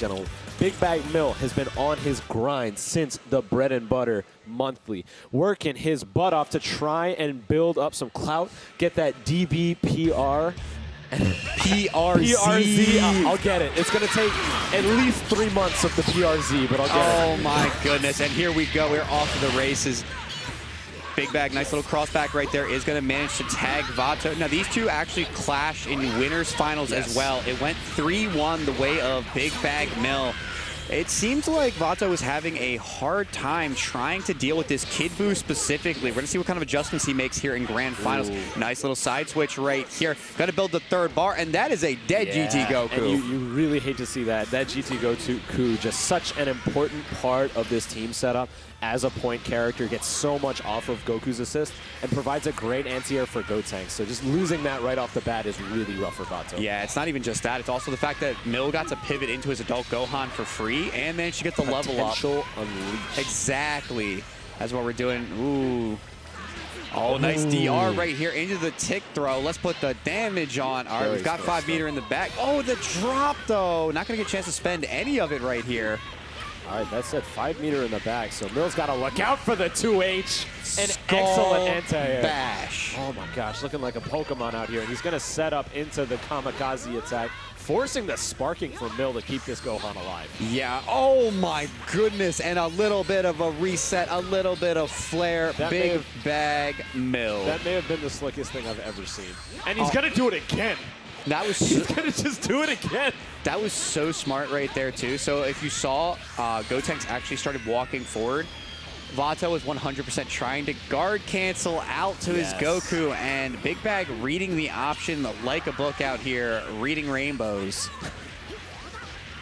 and gentlemen. BigBagMill has been on his grind since the Bread and Butter Monthly, working his butt off to try and build up some clout, get that DBPR. PRZ. I'll get it. It's going to take at least 3 months of the PRZ, but I'll get it. Oh my goodness. And here we go. We're off to the races. Big Bag, nice little crossback right there, is going to manage to tag Vato. Now, these two actually clash in winners finals as well. It went 3-1 the way of BigBagMill. It seems like Vato is having a hard time trying to deal with this Kid Buu specifically. We're going to see what kind of adjustments he makes here in Grand Finals. Ooh. Nice little side switch right here. Got to build the third bar, and that is a dead GT Goku. And you really hate to see that. That GT Goku, just such an important part of this team setup. As a point character, gets so much off of Goku's assist and provides a great anti-air for Gotenks. So just losing that right off the bat is really rough for Vato. Yeah, it's not even just that. It's also the fact that Mill got to pivot into his adult Gohan for free and managed to get the level up. Potential unleashed. Exactly. That's what we're doing. Ooh. Oh, nice DR right here into the tick throw. Let's put the damage on. All right, we've got 5 meter in the back. Oh, the drop, though. Not going to get a chance to spend any of it right here. All right, that said 5 meter in the back, so Mill's got to look out for the 2H. An Skull excellent anti-air. bash. Oh my gosh, looking like a Pokemon out here. And he's going to set up into the kamikaze attack, forcing the sparking for Mill to keep this Gohan alive. Yeah, oh my goodness. And a little bit of a reset, a little bit of flare. BigBagMill. That may have been the slickest thing I've ever seen. And he's going to do it again. That was He's going to just do it again. That was so smart right there, too. So if you saw, Gotenks actually started walking forward. Vato was 100% trying to guard cancel out to his Goku, and Big Bag reading the option like a book out here, reading rainbows.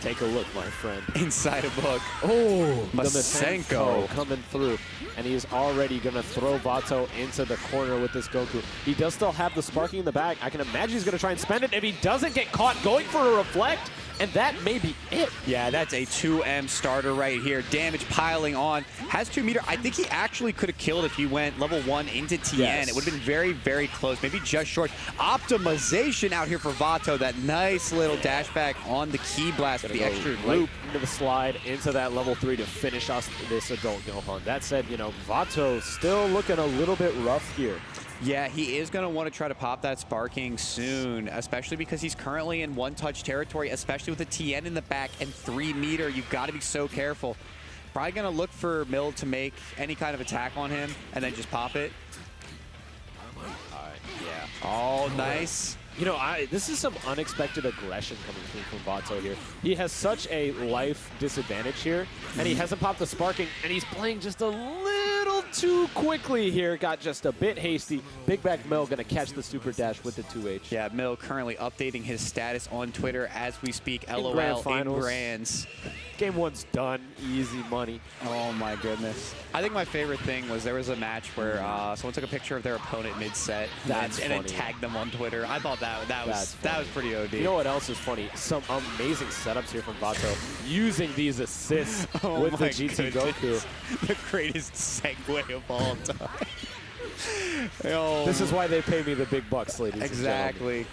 Take a look, my friend. Inside a book. Oh, Masenko coming through. And he's already going to throw Vato into the corner with this Goku. He does still have the sparking in the back. I can imagine he's going to try and spend it. If he doesn't get caught going for a reflect, and that may be it. Yeah, that's a 2M starter right here. Damage piling on. Has 2 meter. I think he actually could have killed if he went level 1 into TN. Yes. It would have been very, very close. Maybe just short. Optimization out here for Vato. That nice little dash back on the key blast with the extra loop. Into the slide, into that level 3 to finish off this adult Gohan. That said, you know, Vato still looking a little bit rough here. Yeah, he is going to want to try to pop that sparking soon, especially because he's currently in one-touch territory, especially with a TN in the back and 3 meter. You've got to be so careful. Probably going to look for Mill to make any kind of attack on him and then just pop it. Yeah. Oh, nice. You know, this is some unexpected aggression coming through from Vato here. He has such a life disadvantage here, and he hasn't popped the sparking, and he's playing just a little too quickly here. Got just a bit hasty. BigBagMill going to catch the super dash with the 2H. Yeah, Mill currently updating his status on Twitter as we speak. LOL Grand Finals. in grands. Game 1's done. Easy money. Oh my goodness. I think my favorite thing was there was a match where someone took a picture of their opponent mid-set and then tagged them on Twitter. I thought that was pretty OD. You know what else is funny? Some amazing setups here from Vato using these assists with the GT Goku. The greatest segue of all time. Oh. This is why they pay me the big bucks, ladies and gentlemen. Exactly.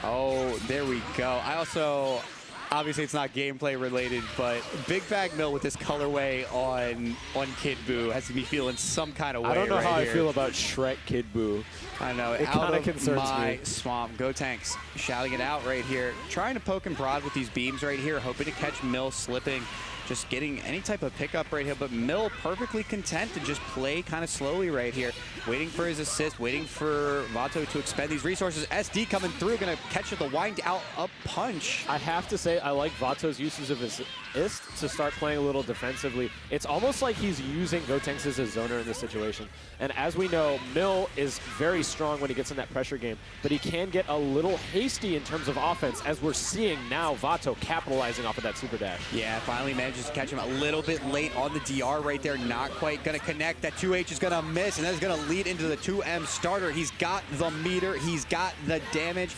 Oh, there we go. I also... Obviously, it's not gameplay related, but BigBagMill with this colorway on Kid Buu has me feeling some kind of way. I don't know right how here. I feel about Shrek Kid Buu. I know. It out kind of of concerns my me. swamp. Gotenks shouting it out right here. Trying to poke and prod with these beams right here, hoping to catch Mill slipping. Just getting any type of pickup right here, but Mill perfectly content to just play kind of slowly right here, waiting for his assist, waiting for Vato to expend these resources. SD coming through, gonna catch it, the wind out up punch. I have to say, I like Vato's uses of his ist to start playing a little defensively. It's almost like he's using Gotenks as a zoner in this situation. And as we know, Mill is very strong when he gets in that pressure game, but he can get a little hasty in terms of offense, as we're seeing now Vato capitalizing off of that super dash. Yeah, finally manages to catch him a little bit late on the DR right there. Not quite going to connect. That 2H is going to miss, and that's going to lead into the 2M starter. He's got the meter. He's got the damage.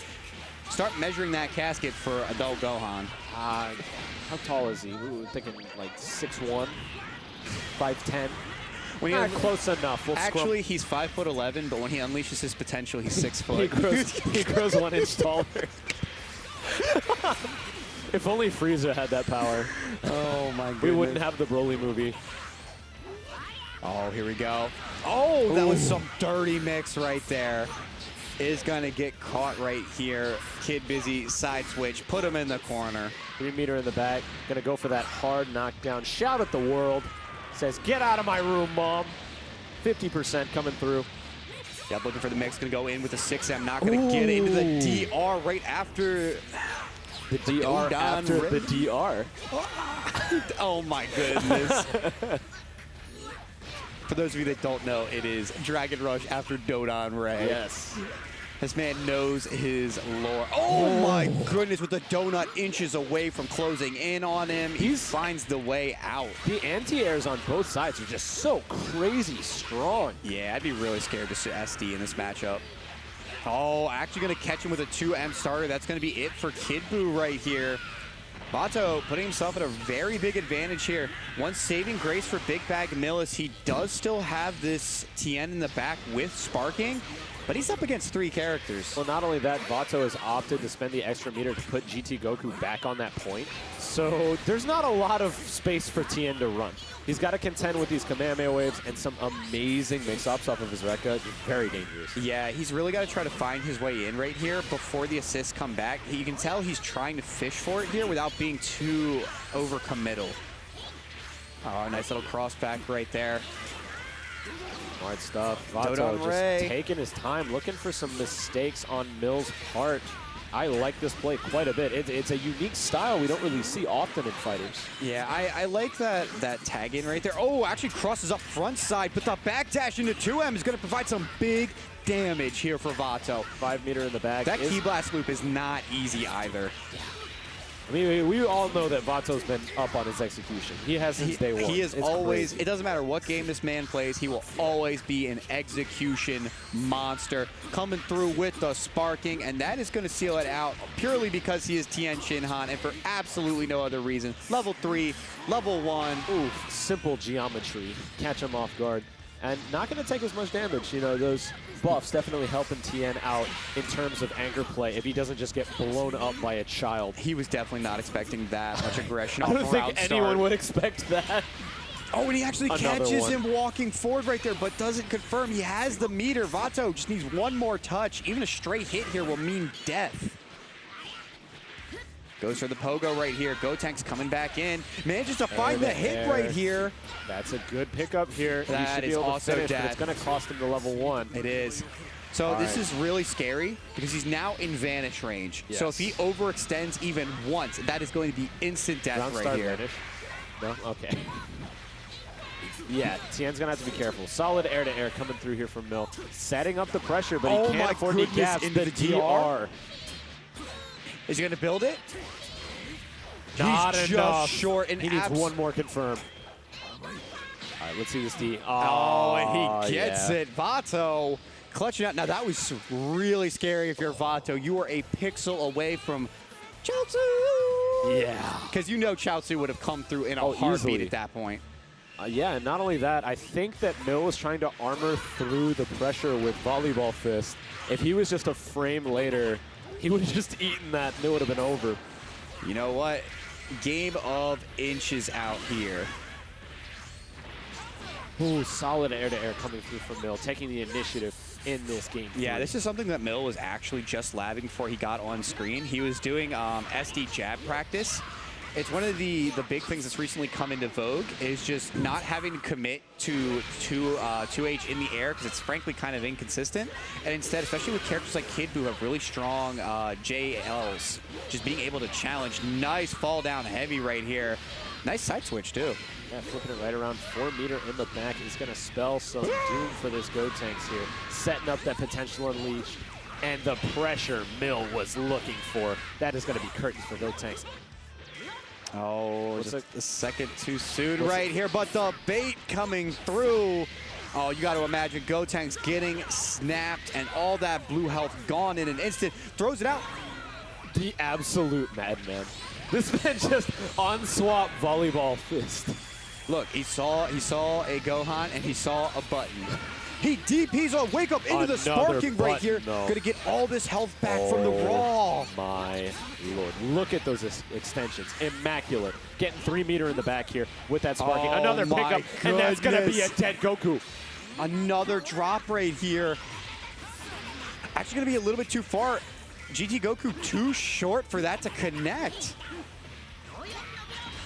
Start measuring that casket for adult Gohan. How tall is he? Ooh, thinking like 6'1", 5'10". Close enough. We'll actually, he's 5'11", but when he unleashes his potential, he's 6 foot. he grows 1 inch taller. If only Frieza had that power. Oh my goodness. We wouldn't have the Broly movie. Oh, here we go. Oh, that was Ooh. some dirty mix right there. Is gonna get caught right here. Kid Busy side switch, put him in the corner. 3 meter in the back, gonna go for that hard knockdown. Shout at the world. Says, get out of my room, mom. 50% coming through. Yep, looking for the mix, gonna go in with the 6M, not gonna get into the DR right after The DR after the DR. Oh my goodness. For those of you that don't know, it is Dragon Rush after Dodon Ray. Yes. This man knows his lore. Oh my goodness, with the donut inches away from closing in on him, he finds the way out. The anti-airs on both sides are just so crazy strong. Yeah, I'd be really scared to see SD in this matchup. Oh, actually going to catch him with a 2M starter. That's going to be it for Kid Buu right here. Vato putting himself at a very big advantage here. One saving grace for BigBagMill is he does still have this Tien in the back with sparking, but he's up against 3 characters. Well, not only that, Vato has opted to spend the extra meter to put GT Goku back on that point. So there's not a lot of space for Tien to run. He's got to contend with these Kamehameha waves and some amazing mix-ups off of his Rekka. Very dangerous. Yeah, he's really got to try to find his way in right here before the assists come back. You can tell he's trying to fish for it here without being too over-committal. Oh, nice little cross back right there. Smart stuff. Vato just taking his time, looking for some mistakes on Mill's part. I like this play quite a bit. It's a unique style we don't really see often in fighters. Yeah, I like that tag in right there. Oh, actually crosses up front side, but the backdash into 2M is going to provide some big damage here for Vato. 5 meter in the back. That key blast loop is not easy either. I mean, we all know that Vato's been up on his execution. He has since day one. He is it's always, crazy. it doesn't matter what game this man plays, he will always be an execution monster. Coming through with the sparking, and that is going to seal it out purely because he is Tien Shinhan, and for absolutely no other reason. Level 3, level 1. Oof, simple geometry. Catch him off guard. And not going to take as much damage. You know, those buffs definitely helping Tien out in terms of anger play if he doesn't just get blown up by a child. He was definitely not expecting that much aggression. I don't think anyone would expect that. Oh, and he actually Another catches one. him walking forward right there, but doesn't confirm. He has the meter. Vato just needs one more touch. Even a straight hit here will mean death. Goes for the pogo right here. Gotenks coming back in. Manages to find the hit right here. That's a good pickup here. That he should be is able to also finish, but dead. it's going to cost him to level 1. It is. So this is really scary because he's now in vanish range. Yes. So if he overextends even once, that is going to be instant death Ground right start here. vanish. No? Okay. Yeah, Tien's going to have to be careful. Solid air-to-air coming through here from Mill. Setting up the pressure, but he can't afford any gaps. Into The the DR. Is he going to build it? Not He's enough. just short and he needs one more confirm. All right, let's see this D. Oh, and he gets yeah. it. Vato clutching out. Now, that was really scary if you're Vato. You were a pixel away from Chaozu. Yeah. Because you know Chaozu would have come through in a heartbeat easily. at that point. Yeah, and not only that, I think that Mill was trying to armor through the pressure with Volleyball Fist. If he was just a frame later, he would have just eaten that and it would have been over. You know what? Game of inches out here. Ooh, solid air-to-air coming through from Mill, taking the initiative in this game. Yeah, this is something that Mill was actually just labbing before he got on screen. He was doing SD jab practice. It's one of the big things that's recently come into vogue is just not having to commit to 2H in the air because it's frankly kind of inconsistent. And instead, especially with characters like Kid Buu who have really strong JLs, just being able to challenge. Nice fall down heavy right here. Nice side switch too. Yeah, flipping it right around 4 meter in the back. He's going to spell some doom for this Gotenks here. Setting up that potential unleash. And the pressure Mill was looking for. That is going to be curtains for Gotenks. Oh, just a second too soon right here, but the bait coming through. Oh, you got to imagine Gotenks getting snapped and all that blue health gone in an instant. Throws it out. The absolute madman. This man just on-swap Volleyball Fist. Look, he saw a Gohan and he saw a button. He DPs on Wake Up into the sparking right here. Gonna get all this health back from the Raw. My Lord. Look at those extensions. Immaculate. Getting 3 meter in the back here with that sparking. Another pickup, and that's gonna be a dead Goku. Another drop right here. Actually gonna be a little bit too far. GT Goku too short for that to connect.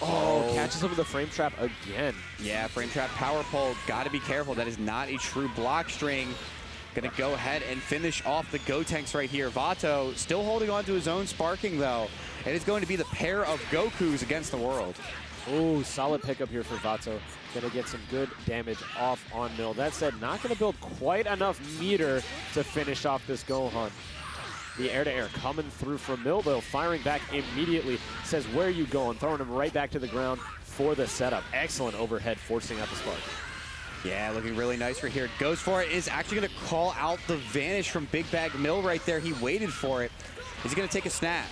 Oh, catches him with the frame trap again. Yeah, frame trap power pole. Got to be careful. That is not a true block string. Going to go ahead and finish off the Gotenks right here. Vato still holding on to his own sparking, though. It is going to be the pair of Gokus against the world. Oh, solid pickup here for Vato. Going to get some good damage off on Mill. That said, not going to build quite enough meter to finish off this Gohan. The air-to-air coming through from Mill, though, firing back immediately. Says, where are you going? Throwing him right back to the ground for the setup. Excellent overhead, forcing out the spark. Yeah, looking really nice right here. Goes for it. Is actually going to call out the vanish from BigBagMill right there. He waited for it. Is he going to take a snap?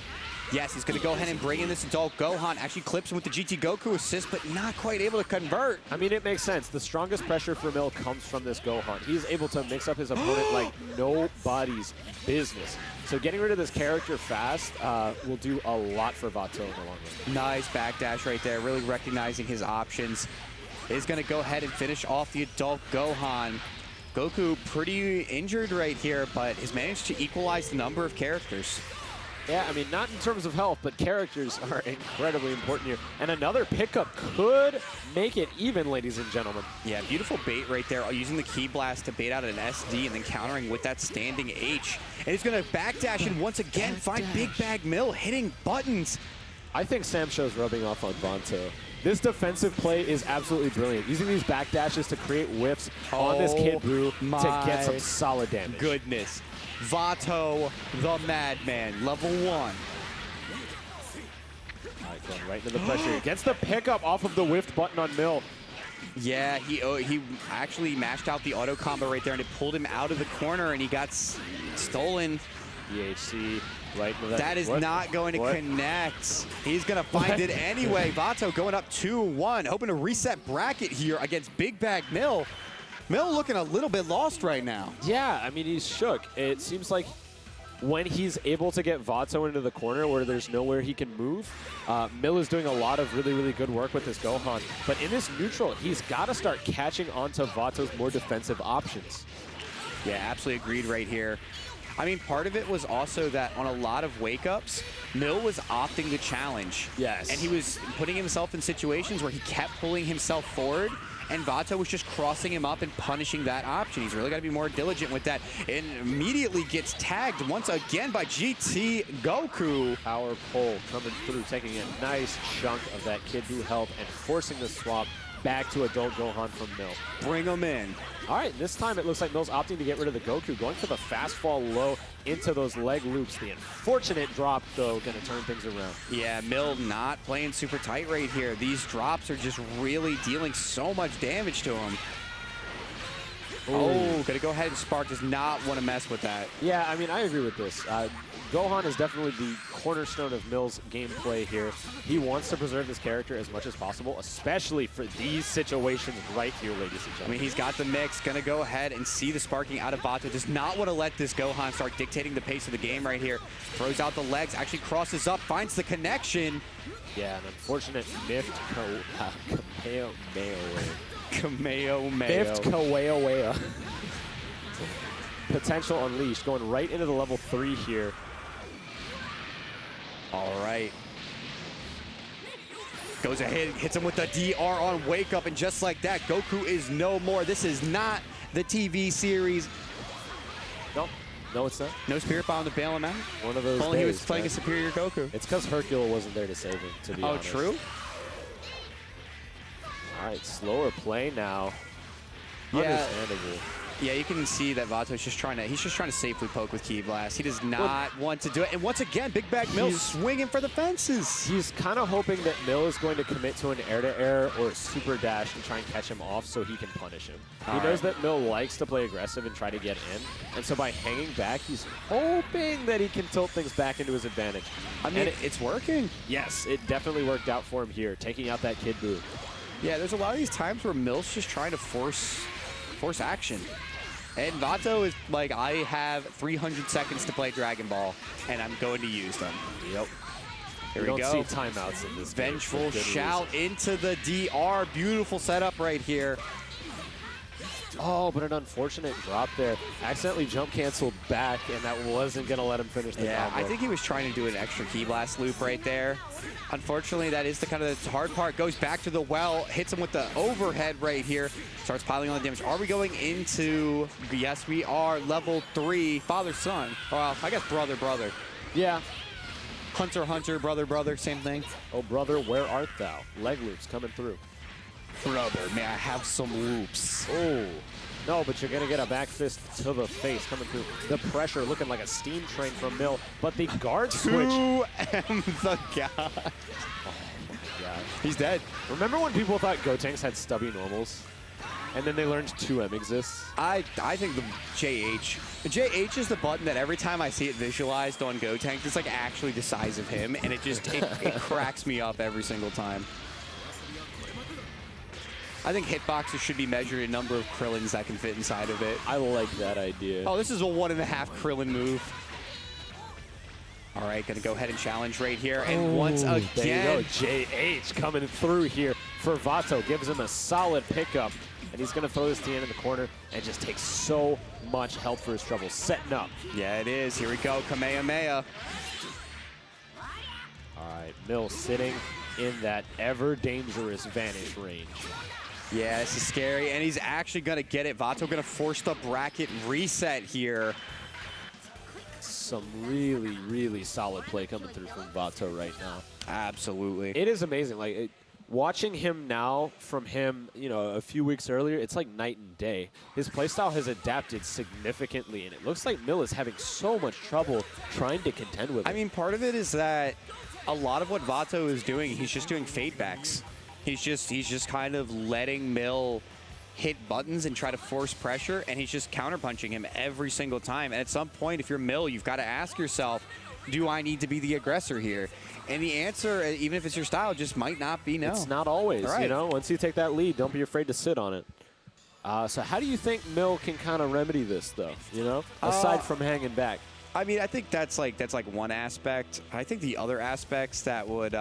Yes, he's going to go ahead and bring in this adult Gohan. Actually clips him with the GT Goku assist, but not quite able to convert. I mean, it makes sense. The strongest pressure for Mill comes from this Gohan. He's able to mix up his opponent like nobody's business. So getting rid of this character fast will do a lot for Vato in the long run. Nice backdash right there, really recognizing his options. Is going to go ahead and finish off the adult Gohan. Goku pretty injured right here, but has managed to equalize the number of characters. Yeah, I mean, not in terms of health, but characters are incredibly important here. And another pickup could make it even, ladies and gentlemen. Yeah, beautiful bait right there, using the Ki Blast to bait out an SD and then countering with that standing H. And he's going to backdash and once again find BigBagMill hitting buttons. I think Samsho's rubbing off on Vato. This defensive play is absolutely brilliant. Using these backdashes to create whiffs on this Kid Buu to get some solid damage. Goodness. Vato, the Madman, level 1. All right, going right into the pressure. He gets the pickup off of the whiffed button on Mill. Yeah, he actually mashed out the auto combo right there, and it pulled him out of the corner, and he got stolen. EHC right into that. That is not going to connect. He's going to find it anyway. Vato going up 2-1, hoping to reset bracket here against BigBagMill. Mill looking a little bit lost right now. Yeah, I mean, he's shook. It seems like when he's able to get Vato into the corner where there's nowhere he can move, Mill is doing a lot of really, really good work with this Gohan. But in this neutral, he's got to start catching on to Vato's more defensive options. Yeah, absolutely agreed right here. I mean, part of it was also that on a lot of wake-ups, Mill was opting to challenge. Yes. And he was putting himself in situations where he kept pulling himself forward, and Vato was just crossing him up and punishing that option. He's really got to be more diligent with that. And immediately gets tagged once again by GT Goku. Power pole coming through, taking a nice chunk of that Kid Buu health and forcing the swap back to adult Gohan from Mill. Bring him in. All right, this time it looks like Mill's opting to get rid of the Goku, going for the fast fall low into those leg loops. The unfortunate drop, though, going to turn things around. Yeah, Mill not playing super tight right here. These drops are just really dealing so much damage to him. Ooh. Oh, gonna go ahead and spark. Does not want to mess with that. Yeah, I mean, I agree with this. Gohan is definitely the cornerstone of Mill's gameplay here. He wants to preserve this character as much as possible, especially for these situations right here, ladies and gentlemen. I mean, he's got the mix. Gonna go ahead and see the sparking out of Vato. Does not want to let this Gohan start dictating the pace of the game right here. Throws out the legs, actually crosses up, finds the connection. Yeah, an unfortunate miffed Kamehameha. Miffed Kamehameha. Potential unleashed, going right into the level 3 here. All right. Goes ahead, hits him with the DR on Wake Up, and just like that, Goku is no more. This is not the TV series. Nope. No, it's not. No Spirit Bomb to bail him out. One of those Only days, he was playing a superior Goku. It's because Hercule wasn't there to save him, to be honest. Oh, true? All right, slower play now. Yeah. Understandable. Yeah, you can see that Vato's just trying to safely poke with Ki Blast. He does not want to do it. And once again, BigBagMill swinging for the fences. He's kind of hoping that Mill is going to commit to an air-to-air or a super dash to try and catch him off so he can punish him. He knows that Mill likes to play aggressive and try to get in. And so by hanging back, he's hoping that he can tilt things back into his advantage. I mean, it's working. Yes, it definitely worked out for him here, taking out that Kid Buu. Yeah, there's a lot of these times where Mill's just trying to force action. And Vato is like, I have 300 seconds to play Dragon Ball, and I'm going to use them. Yep. Here we we don't go. see timeouts in this Vengeful game. shout into the DR. Beautiful setup right here. Oh, but an unfortunate drop there. Accidentally jump canceled back, and that wasn't going to let him finish the Yeah, combo. I think he was trying to do an extra key blast loop right there. Unfortunately, that is the kind of the hard part. Goes back to the well, hits him with the overhead right here. Starts piling on the damage. Are we going into, yes, we are, level 3, father-son. Well, I guess brother-brother. Yeah. Hunter-hunter, brother-brother, same thing. Oh, brother, where art thou? Leg loops coming through. Brother, may I have some loops? Oh, no, but you're going to get a back fist to the face coming through. The pressure looking like a steam train from Mill, but the guard switch. 2M the god. Oh, my God. He's dead. Remember when people thought Gotenks had stubby normals? And then they learned 2M exists? I think the JH. The JH is the button that every time I see it visualized on Gotenks, it's like actually the size of him, and it just, it cracks me up every single time. I think hitboxes should be measured in number of Krillins that can fit inside of it. I like that idea. Oh, this is a 1.5 Krillin move. All right, gonna go ahead and challenge right here. And once again, there you go. JH coming through here for Vato. Gives him a solid pickup. And he's gonna throw this TN in the corner and just take so much health for his trouble. Setting up. Yeah, it is. Here we go, Kamehameha. All right, Mill sitting in that ever dangerous vanish range. Yeah, this is scary, and he's actually gonna get it. Vato gonna force the bracket reset here. Some really, really solid play coming through from Vato right now. Absolutely. It is amazing. Like watching him now from him, you know, a few weeks earlier, it's like night and day. His playstyle has adapted significantly, and it looks like Mill is having so much trouble trying to contend with it. I mean, part of it is that a lot of what Vato is doing, he's just doing fadebacks. He's just kind of letting Mill hit buttons and try to force pressure, and he's just counterpunching him every single time. And at some point, if you're Mill, you've got to ask yourself, do I need to be the aggressor here? And the answer, even if it's your style, just might not be no. It's not always, right. You know? Once you take that lead, don't be afraid to sit on it. So how do you think Mill can kind of remedy this, though, you know, aside from hanging back? I mean, I think that's like one aspect. I think the other aspects that would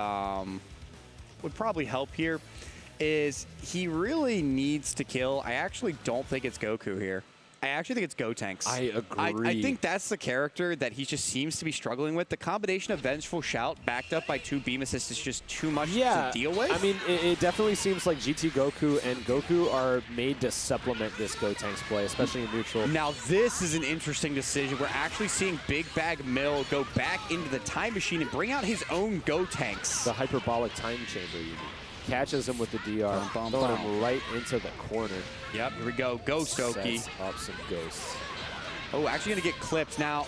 probably help here is he really needs to kill. I actually don't think it's Goku here. I actually think it's Gotenks. I agree. I think that's the character that he just seems to be struggling with. The combination of Vengeful Shout backed up by 2 beam assists is just too much to deal with. I mean, it definitely seems like GT Goku and Goku are made to supplement this Gotenks play, especially in neutral. Now, this is an interesting decision. We're actually seeing BigBagMill go back into the time machine and bring out his own Gotenks. The hyperbolic time chamber, you mean. Catches him with the DR, throwing him right into the corner. Yep, here we go. Ghost Oki. Sets up some ghosts. Oh, actually going to get clipped. Now,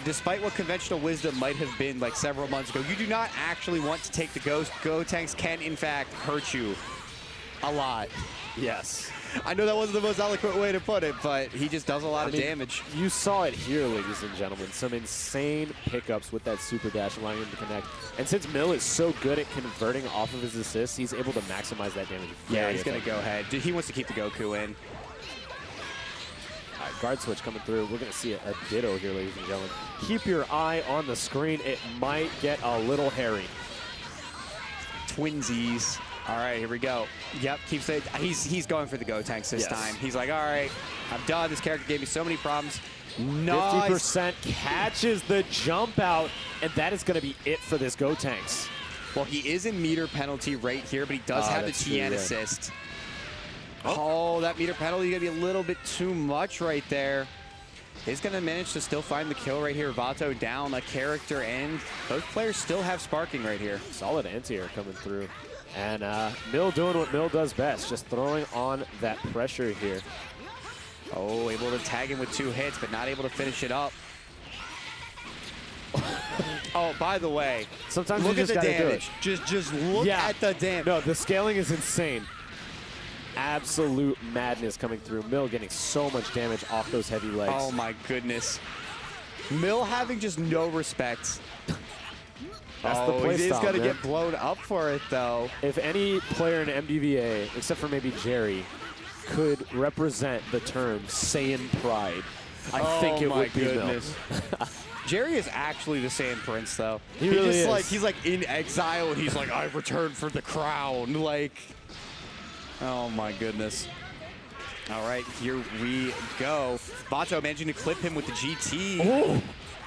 despite what conventional wisdom might have been like several months ago, you do not actually want to take the ghost. Gotenks can, in fact, hurt you a lot. Yes. I know that wasn't the most eloquent way to put it, but he just does a lot of damage. You saw it here, ladies and gentlemen. Some insane pickups with that super dash, allowing him to connect. And since Mill is so good at converting off of his assists, he's able to maximize that damage. Yeah, he's going to go ahead. He wants to keep the Goku in. All right, guard switch coming through. We're going to see a ditto here, ladies and gentlemen. Keep your eye on the screen. It might get a little hairy. Twinsies. All right, here we go. Yep, keeps it. He's going for the Gotenks this time. He's like, all right, I'm done. This character gave me so many problems. Nice. 50% catches the jump out, and that is going to be it for this Gotenks. Well, he is in meter penalty right here, but he does have the TN assist. Oh, that meter penalty going to be a little bit too much right there. He's going to manage to still find the kill right here. Vato down a character, and both players still have sparking right here. Solid anti-air coming through. And Mill doing what Mill does best, just throwing on that pressure here. Oh, able to tag him with 2 hits, but not able to finish it up. Oh, by the way, sometimes look you at just the gotta damage. Just look at the damage. No, the scaling is insane. Absolute madness coming through. Mill getting so much damage off those heavy legs. Oh my goodness. Mill having just no respect. That's the play he's style, going to man. get blown up for it, though. If any player in MDVA, except for maybe Jerry, could represent the term Saiyan pride, I think it would be Mill. Jerry is actually the Saiyan Prince, though. He really just is. He's like in exile, and he's like, I returned for the crown. Like, oh my goodness. All right, here we go. Vato managing to clip him with the GT. Oh,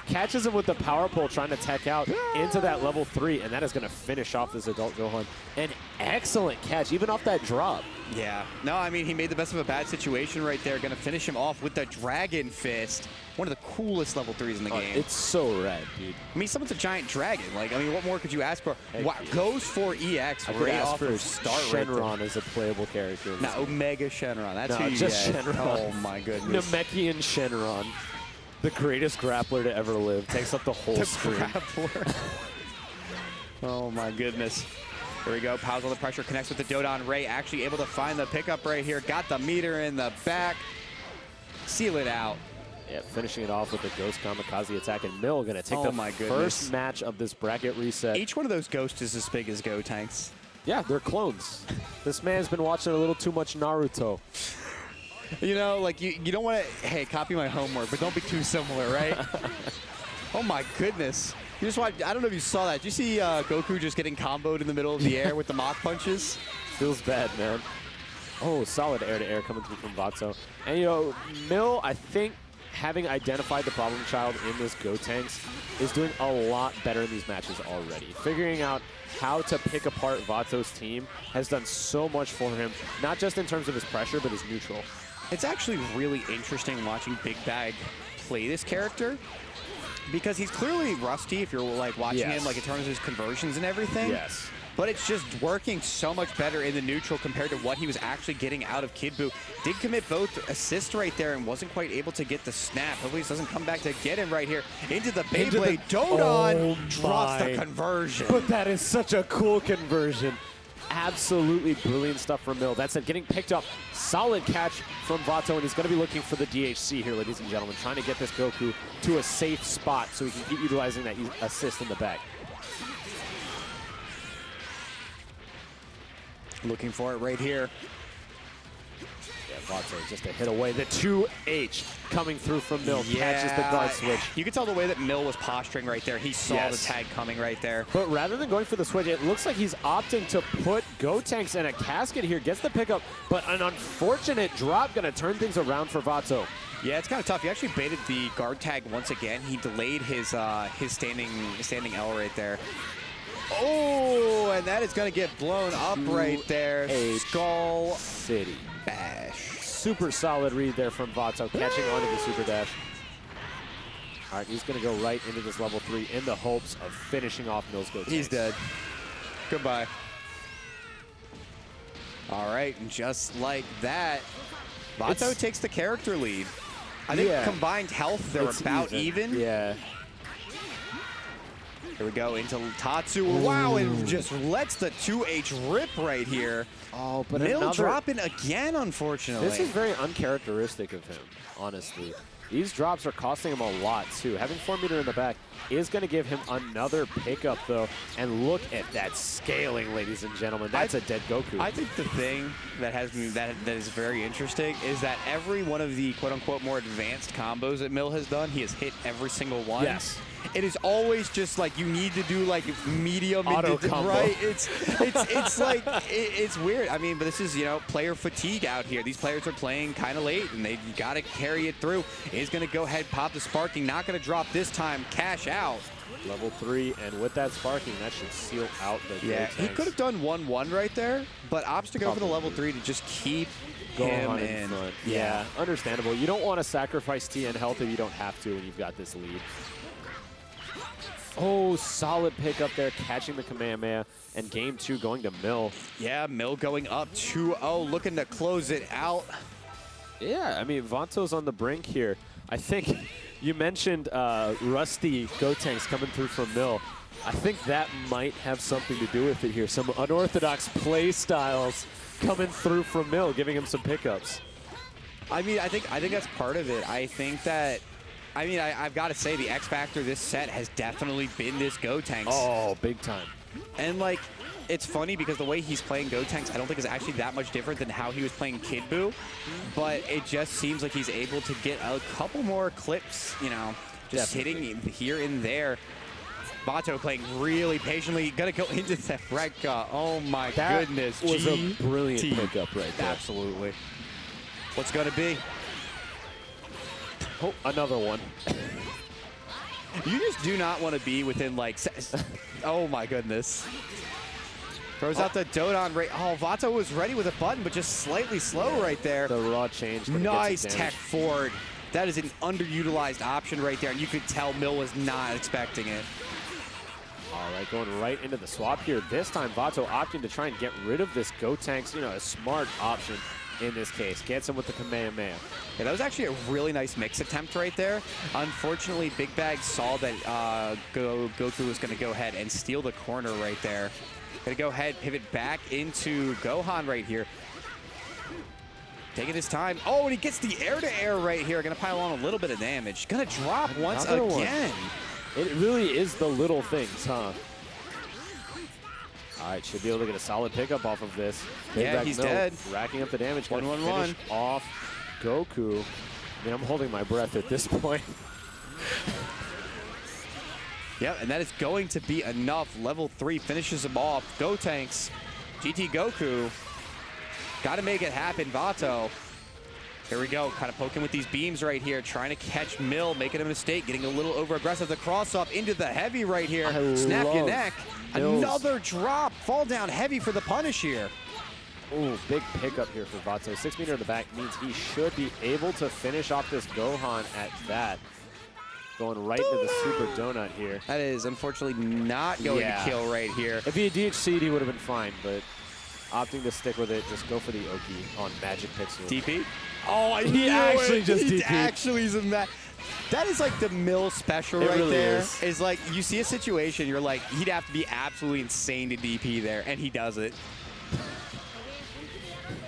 catches him with the power pole, trying to tech out into that level 3, and that is going to finish off this adult Gohan. An excellent catch, even off that drop. Yeah. No, I mean, he made the best of a bad situation right there. Going to finish him off with the Dragon Fist. One of the coolest level 3s in the game. It's so rad, dude. I mean, someone's a giant dragon. Like, I mean, what more could you ask for? Wow, goes for EX right off of start right there. Shenron as a playable character. Now, Omega Shenron. That's who you just get. Shenron. Oh, my goodness. Namekian Shenron. The greatest grappler to ever live. Takes up the whole screen. Grappler. Oh, my goodness. Here we go. Powers on the pressure. Connects with the Dodon Ray. Actually able to find the pickup right here. Got the meter in the back. Seal it out. Yeah, finishing it off with the Ghost Kamikaze attack, and Mill going to take the first match of this bracket reset. Each one of those ghosts is as big as Gotenks. Yeah, they're clones. This man's been watching a little too much Naruto. You know, like, you don't want to, hey, copy my homework, but don't be too similar, right? Oh, my goodness. You just watched, I don't know if you saw that. Did you see Goku just getting comboed in the middle of the air with the Mach punches? Feels bad, man. Oh, solid air-to-air coming through from Vato. And, you know, Mill, I think, having identified the problem child in this Gotenks, is doing a lot better in these matches already. Figuring out how to pick apart Vato's team has done so much for him, not just in terms of his pressure, but his neutral. It's actually really interesting watching Big Bag play this character, because he's clearly rusty if you're like watching him, like in terms of his conversions and everything. Yes. But it's just working so much better in the neutral compared to what he was actually getting out of Kid Buu. Did commit both assists right there and wasn't quite able to get the snap. Hopefully this doesn't come back to get him right here. Into the Beyblade. Dodon drops the conversion. But that is such a cool conversion. Absolutely brilliant stuff from Mill. That's it, getting picked up. Solid catch from Vato, and he's going to be looking for the DHC here, ladies and gentlemen, trying to get this Goku to a safe spot so he can keep utilizing that assist in the back. Looking for it right here. Yeah, Vato just a hit away. The 2H coming through from Mill. Catches the guard switch. You can tell the way that Mill was posturing right there. He saw the tag coming right there. But rather than going for the switch, it looks like he's opting to put Gotenks in a casket here. Gets the pickup, but an unfortunate drop going to turn things around for Vato. Yeah, it's kind of tough. He actually baited the guard tag once again. He delayed his standing L right there. Oh, and that is going to get blown up right there. Skull City. Bash. Super solid read there from Vato, catching onto the super dash. All right, he's going to go right into this level 3 in the hopes of finishing off Mill's Gotenks. He's dead. Goodbye. All right, and just like that, Vato takes the character lead. I think combined health, they're about even. Yeah. Here we go into Tatsu. Wow, and just lets the 2H rip right here. Oh, but Mill dropping again, unfortunately. This is very uncharacteristic of him, honestly. These drops are costing him a lot, too. Having 4 meter in the back is going to give him another pickup, though. And look at that scaling, ladies and gentlemen. That's a dead Goku. I think the thing that has me that is very interesting is that every one of the quote-unquote more advanced combos that Mill has done, he has hit every single one. Yes. It is always just like you need to do like medium auto combo. Right? It's like it's weird. I mean, but this is, you know, player fatigue out here. These players are playing kind of late, and they got to carry it through. Is going to go ahead, pop the sparking. Not going to drop this time. Cash out. Level 3, and with that sparking, that should seal out the Gotenks. He could have done 1-1 right there, but opts to go for the level 3 to just keep him in front. Yeah, understandable. You don't want to sacrifice TN health if you don't have to when you've got this lead. Oh, solid pick up there, catching the Kamehameha, and game 2 going to Mill. Yeah, Mill going up 2-0, looking to close it out. Yeah, I mean, Vato's on the brink here. I think you mentioned rusty Gotenks coming through from Mill. I think that might have something to do with it here. Some unorthodox play styles coming through from Mill, giving him some pickups. I mean, I think that's part of it. I think that, I mean, I've got to say the X factor this set has definitely been this Gotenks. Oh, big time. And like, it's funny because the way he's playing Gotenks, I don't think is actually that much different than how he was playing Kid Buu, but it just seems like he's able to get a couple more clips, you know, just hitting here and there. Vato playing really patiently, gonna go into the Rekka. Oh my goodness. That was a brilliant pickup right there. Absolutely. What's gonna be? Oh, another one. You just do not want to be within like, oh my goodness. Throws out the Dodon right. Oh, Vato was ready with a button, but just slightly slow right there. The raw change. Nice tech forward. That is an underutilized option right there, and you could tell Mill was not expecting it. All right, going right into the swap here. This time, Vato opting to try and get rid of this Gotenks. You know, a smart option in this case. Gets him with the Kamehameha. Yeah, that was actually a really nice mix attempt right there. Unfortunately, Big Bag saw that Goku was going to go ahead and steal the corner right there. Going to go ahead, pivot back into Gohan right here. Taking his time. Oh, and he gets the air-to-air right here. Going to pile on a little bit of damage. Going to drop once again. It really is the little things, huh? All right, should be able to get a solid pickup off of this. Yeah, he's dead. Racking up the damage. 1-1-1. Finish off Goku. I mean, I'm holding my breath at this point. Yeah, and that is going to be enough. Level 3 finishes him off. Gotenks, GT Goku. Got to make it happen, Vato. Here we go, kind of poking with these beams right here, trying to catch Mill, making a mistake, getting a little over-aggressive. The cross-up into the heavy right here. Snap your neck. Mills. Another drop. Fall down heavy for the punish here. Ooh, big pickup here for Vato. 6 meter in the back means he should be able to finish off this Gohan at that. Going right into the Super Donut here. That is unfortunately not going to kill right here. If he had DHC'd, he would have been fine, but opting to stick with it, just go for the Oki on Magic Pixel. DP? Oh, he actually just DP'd. He actually is a that is like the Mill special right really there. Is. Is like, you see a situation, you're like, he'd have to be absolutely insane to DP there, and he does it.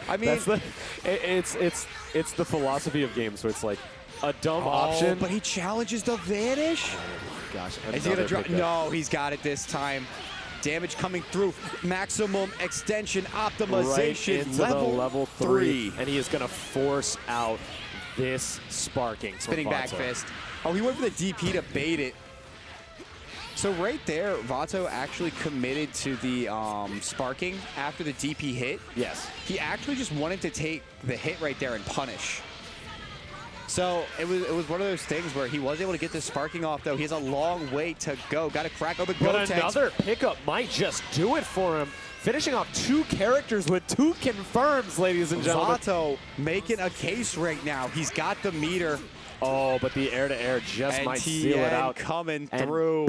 I mean, it's the philosophy of games where it's like a dumb option. But he challenges the Vanish. Oh my gosh. Is he gonna drop? No, he's got it this time. Damage coming through. Maximum extension optimization. Right into level 3. And he is going to force out this sparking. Spinning back fist. Oh, he went for the DP to bait it. So right there, Vato actually committed to the sparking after the DP hit. Yes. He actually just wanted to take the hit right there and punish. So it was one of those things where he was able to get the sparking off, though. He has a long way to go. Got to crack open Gotenks. But another pickup might just do it for him. Finishing off 2 characters with 2 confirms, ladies and gentlemen. Vato making a case right now. He's got the meter. Oh, but the air-to-air just might seal it out. Coming and through.